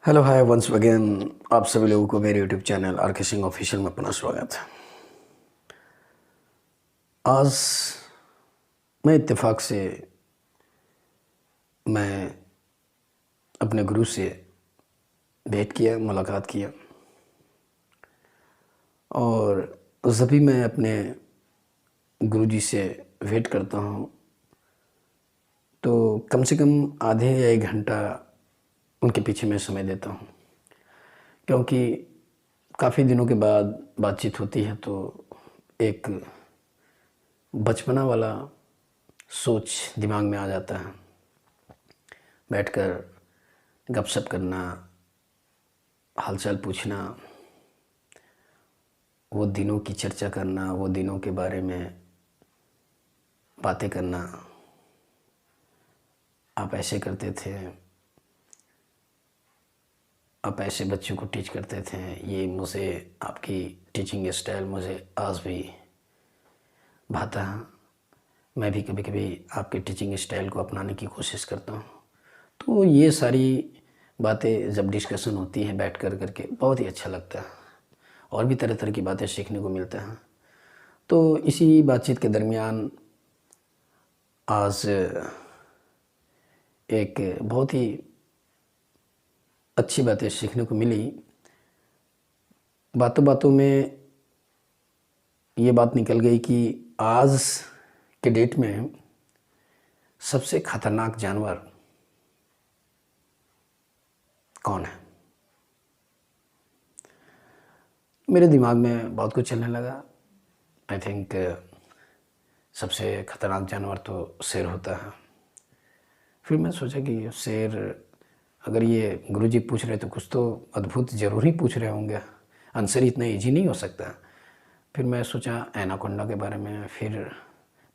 Hello hi once again. आप सभी लोगों को मेरे YouTube channel RK Singh official में अपना स्वागत है। आज मैं इत्तेफाक से मैं अपने गुरु से भेंट किया, मुलाकात किया। और जब भी मैं अपने गुरु जी से भेंट करता हूँ तो कम से कम आधे या 1 घंटा उनके पीछे मैं समय देता हूँ, क्योंकि काफ़ी दिनों के बाद बातचीत होती है तो एक बचपना वाला सोच दिमाग में आ जाता है। बैठकर गपशप करना, हालचाल पूछना, वो दिनों की चर्चा करना, वो दिनों के बारे में बातें करना। आप ऐसे करते थे, आप ऐसे बच्चों को टीच करते थे। ये मुझे आपकी टीचिंग स्टाइल मुझे आज भी भाता है। मैं भी कभी कभी आपके टीचिंग स्टाइल को अपनाने की कोशिश करता हूँ। तो ये सारी बातें जब डिस्कशन होती हैं बैठ कर करके बहुत ही अच्छा लगता है और भी तरह तरह की बातें सीखने को मिलता है। तो इसी बातचीत के दरमियान आज एक बहुत ही अच्छी बातें सीखने को मिली। बातों बातों में ये बात निकल गई कि आज के डेट में सबसे खतरनाक जानवर कौन है। मेरे दिमाग में बहुत कुछ चलने लगा। आई थिंक सबसे खतरनाक जानवर तो शेर होता है। फिर मैं सोचा कि शेर, अगर ये गुरुजी पूछ रहे तो कुछ तो अद्भुत ज़रूर ही पूछ रहे होंगे, आंसर इतना इजी नहीं हो सकता। फिर मैं सोचा एनाकोंडा के बारे में। फिर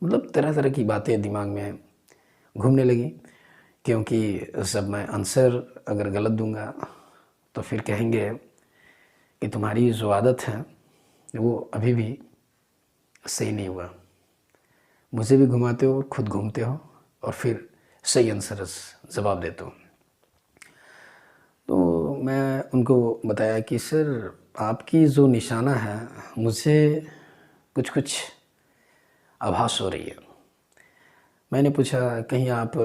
मतलब तरह तरह की बातें दिमाग में घूमने लगी, क्योंकि जब मैं आंसर अगर गलत दूंगा तो फिर कहेंगे कि तुम्हारी जो आदत है वो अभी भी सही नहीं हुआ। मुझे भी घुमाते हो और ख़ुद घूमते हो और फिर सही आंसर जवाब देते हो। तो मैं उनको बताया कि सर आपकी जो निशाना है मुझे कुछ कुछ आभास हो रही है। मैंने पूछा कहीं आप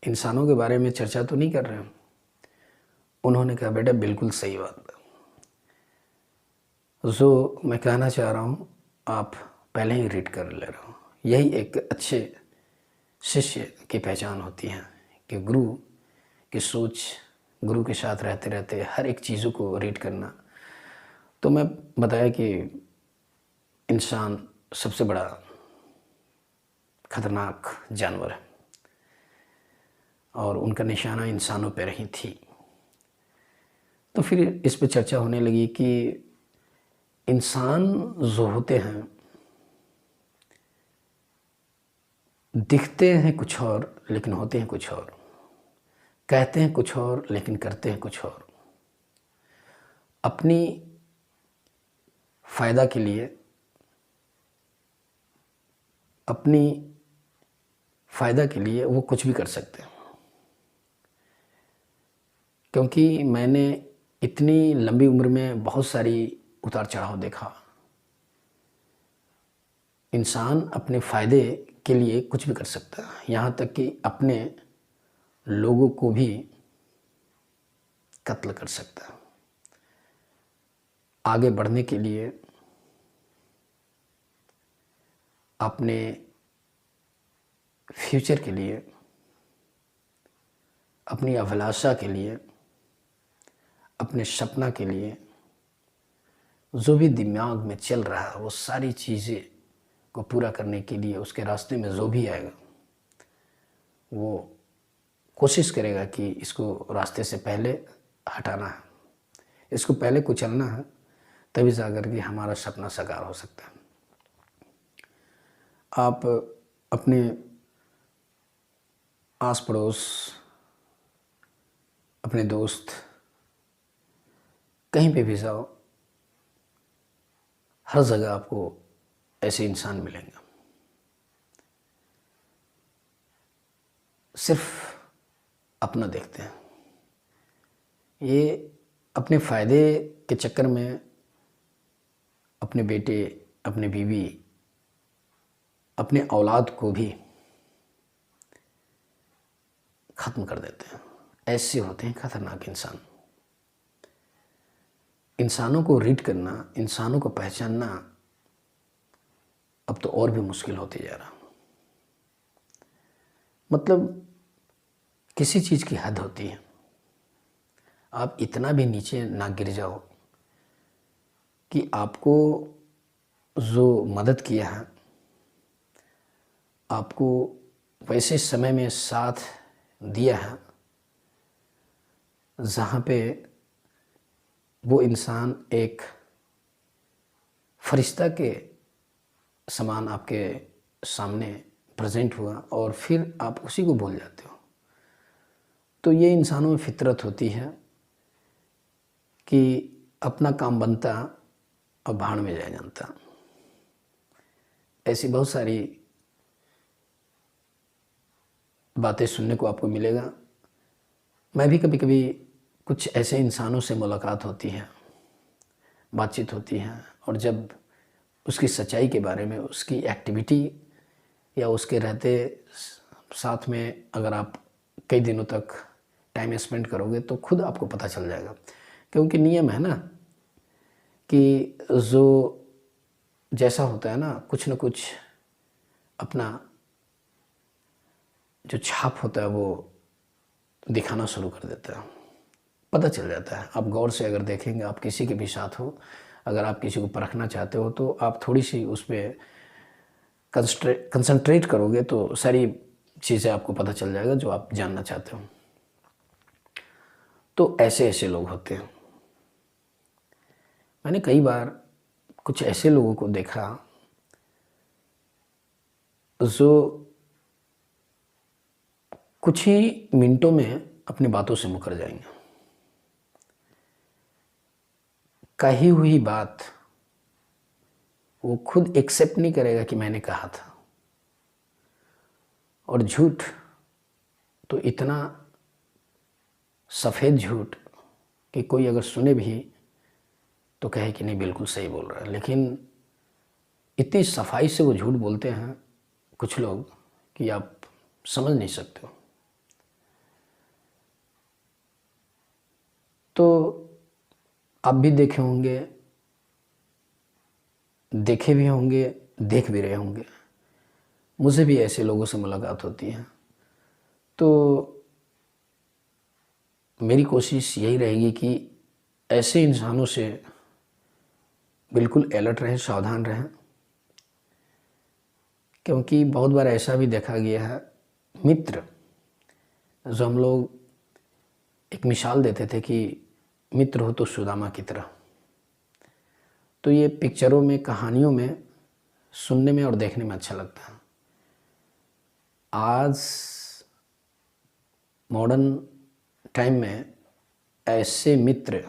इंसानों के बारे में चर्चा तो नहीं कर रहे हैं। उन्होंने कहा बेटा बिल्कुल सही बात। जो मैं कहना चाह रहा हूँ आप पहले ही रीड कर ले रहे हो। यही एक अच्छे शिष्य की पहचान होती है कि गुरु की सोच, गुरु के साथ रहते रहते हर एक चीज़ों को रीड करना। तो मैं बताया कि इंसान सबसे बड़ा खतरनाक जानवर है और उनका निशाना इंसानों पर ही थी। तो फिर इस पे चर्चा होने लगी कि इंसान जो होते हैं दिखते हैं कुछ और लेकिन होते हैं कुछ और, कहते हैं कुछ और लेकिन करते हैं कुछ और। अपनी फ़ायदा के लिए, अपनी फ़ायदा के लिए वो कुछ भी कर सकते हैं। क्योंकि मैंने इतनी लंबी उम्र में बहुत सारी उतार चढ़ाव देखा। इंसान अपने फ़ायदे के लिए कुछ भी कर सकता है, यहाँ तक कि अपने लोगों को भी कत्ल कर सकता है। आगे बढ़ने के लिए, अपने फ्यूचर के लिए, अपनी अभिलाषा के लिए, अपने सपना के लिए, जो भी दिमाग में चल रहा है वो सारी चीज़ें को पूरा करने के लिए उसके रास्ते में जो भी आएगा वो कोशिश करेगा कि इसको रास्ते से पहले हटाना है, इसको पहले कुचलना है, तभी जाकर के हमारा सपना साकार हो सकता है। आप अपने आस पड़ोस, अपने दोस्त, कहीं पे भी जाओ, हर जगह आपको ऐसे इंसान मिलेंगे। सिर्फ अपना देखते हैं, ये अपने फ़ायदे के चक्कर में अपने बेटे, अपने बीवी, अपने औलाद को भी ख़त्म कर देते हैं। ऐसे होते हैं खतरनाक इंसान। इंसानों को रीड करना, इंसानों को पहचानना अब तो और भी मुश्किल होते जा रहा। मतलब किसी चीज़ की हद होती है। आप इतना भी नीचे ना गिर जाओ कि आपको जो मदद किया है, आपको वैसे समय में साथ दिया है जहाँ पे वो इंसान एक फरिश्ता के समान आपके सामने प्रेजेंट हुआ और फिर आप उसी को भूल जाते हो। तो ये इंसानों में फितरत होती है कि अपना काम बनता और भाड़ में जाया जानता। ऐसी बहुत सारी बातें सुनने को आपको मिलेगा। मैं भी कभी कभी कुछ ऐसे इंसानों से मुलाकात होती है, बातचीत होती है, और जब उसकी सच्चाई के बारे में, उसकी एक्टिविटी या उसके रहते साथ में अगर आप कई दिनों तक टाइम स्पेंड करोगे तो खुद आपको पता चल जाएगा। क्योंकि नियम है ना कि जो जैसा होता है ना, कुछ न कुछ अपना जो छाप होता है वो दिखाना शुरू कर देता है, पता चल जाता है। आप गौर से अगर देखेंगे, आप किसी के भी साथ हो, अगर आप किसी को परखना चाहते हो तो आप थोड़ी सी उस पर कंसंट्रेट करोगे तो सारी चीज़ें आपको पता चल जाएगा जो आप जानना चाहते हो। तो ऐसे ऐसे लोग होते हैं। मैंने कई बार कुछ ऐसे लोगों को देखा जो कुछ ही मिनटों में अपनी बातों से मुकर जाएंगे। कही हुई बात वो खुद एक्सेप्ट नहीं करेगा कि मैंने कहा था। और झूठ तो इतना सफ़ेद झूठ कि कोई अगर सुने भी तो कहे कि नहीं बिल्कुल सही बोल रहा है। लेकिन इतनी सफाई से वो झूठ बोलते हैं कुछ लोग कि आप समझ नहीं सकते हो। तो आप भी देखे होंगे, देखे भी होंगे, देख भी रहे होंगे। मुझे भी ऐसे लोगों से मुलाकात होती है। तो मेरी कोशिश यही रहेगी कि ऐसे इंसानों से बिल्कुल अलर्ट रहें, सावधान रहें। क्योंकि बहुत बार ऐसा भी देखा गया है, मित्र जो हम लोग एक मिसाल देते थे कि मित्र हो तो सुदामा की तरह, तो ये पिक्चरों में, कहानियों में सुनने में और देखने में अच्छा लगता है। आज मॉडर्न टाइम में ऐसे मित्र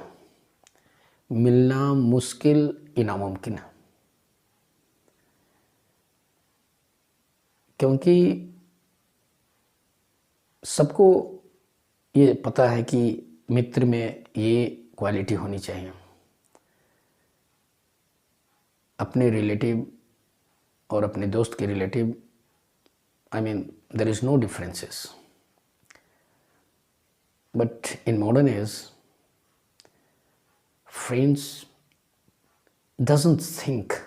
मिलना मुश्किल ही नामुमकिन है। क्योंकि सबको ये पता है कि मित्र में ये क्वालिटी होनी चाहिए, अपने रिलेटिव और अपने दोस्त के relative, I mean there is no differences. But in modern age, friends doesn't think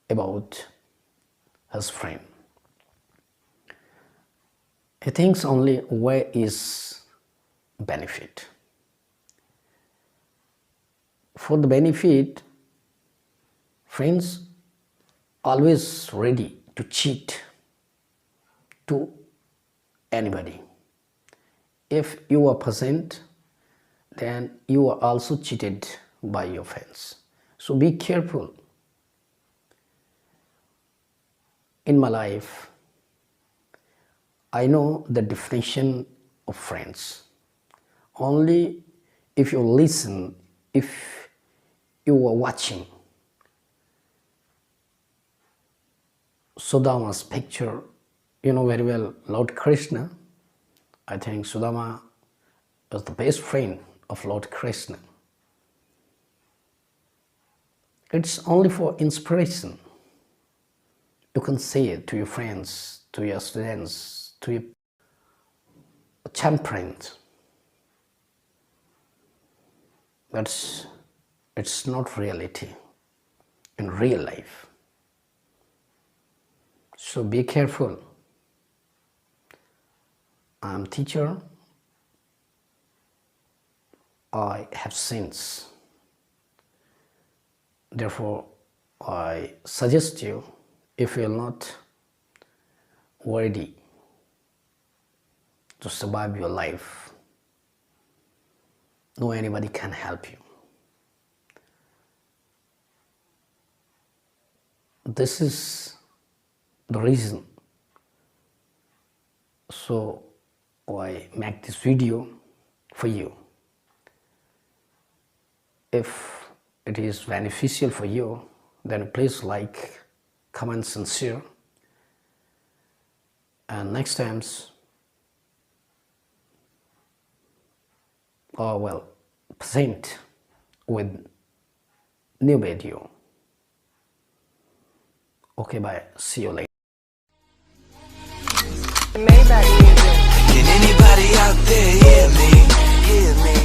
about his friend. He thinks only where is benefit. For the benefit, friends always ready to cheat to anybody. If you are present, then you are also cheated by your friends. So be careful. In my life, I know the definition of friends. Only if you listen, if you are watching Sudama's picture, you know very well Lord Krishna. I think Sudama was the best friend of Lord Krishna. It's only for inspiration. You can say it to your friends, to your students, to your champions. But it's not reality in real life. So be careful. I'm a teacher. I have sins. Therefore, I suggest you, if you're not ready to survive your life, no anybody can help you. This is the reason. So I make this video for you. If it is beneficial for you, then please like, comment, and share. And next times, present with new video. Okay, bye. See you later. Can anybody out there hear me? Hear me?